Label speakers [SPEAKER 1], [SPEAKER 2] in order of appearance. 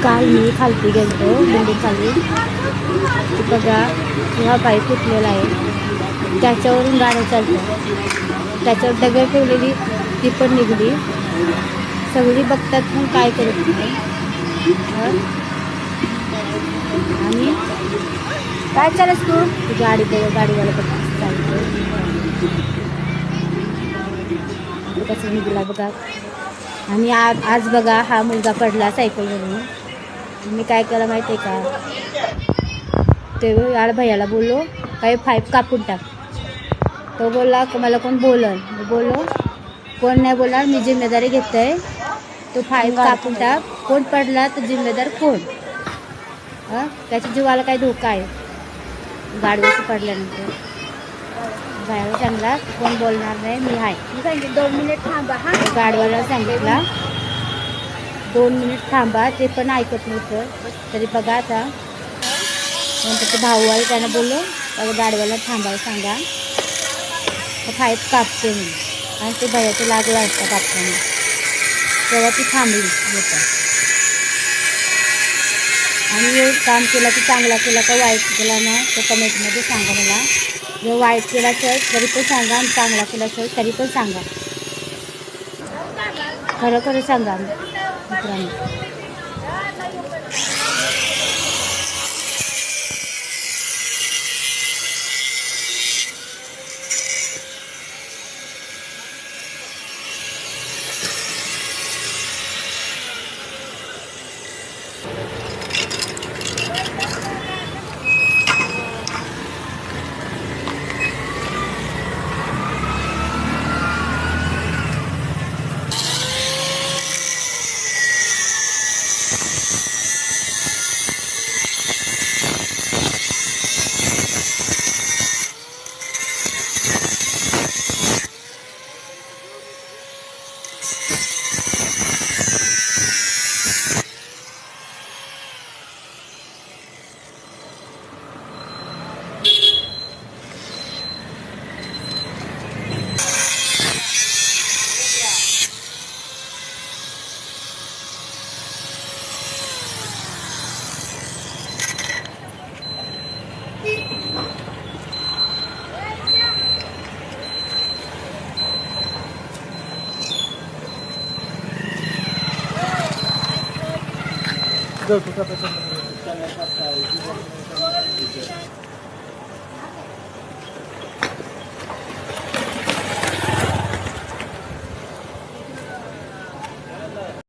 [SPEAKER 1] काल मी खालती गेलतो बिल्डिंग खाली. बघा हा पाईप फुटलेला आहे, त्याच्यावरून गाड्या चालतात. त्याच्यावर दगड ठेवलेली ती पण निघली. सगळी बघतात पण काय करत नाही. आणि काय चालस तू गाडी गाडीवाला बघ चालतो कसं निघाला बघा. आणि आज बघा हा मुलगा पडला सायकलवरून. मी काय केलं माहिती आहे का, ते यार भैयाला बोललो काही पाईप कापून टाक. तो बोलला मला कोण बोलो कोण नाही बोलणार, मी जिम्मेदारी घेतोय. तो पाईप कापून टाक, कोण पडला तर जिम्मेदार कोण. त्याच्या जीवाला काही धोका आहे गाडीवर पडल्यानंतर. भैयाला सांगला कोण बोलणार नाही, मी आहे. मी सांगितलं 2 मिनिट थांबा. हा गाडीवाला सांगितला 2 मिनिट थांबा, ते पण ऐकत नव्हतं. तरी बघा आता नंतर ते भाऊ आहे त्यानं बोललो गाडीवाला थांबायला सांगा, पाईप कापते मी. आणि ते भैयाचं लागलं असतं कापताना, तेव्हा ती थांबली होतं. आणि हे काम केलं की चांगला केला का वाईट केला ना, तो कमेंटमध्ये सांगा मला. जर वाईट केला असेल तरी पण सांगा, आणि चांगला केला असेल तरी पण सांगा. खरं खरं सांगा मित्रांनो.
[SPEAKER 2] Go,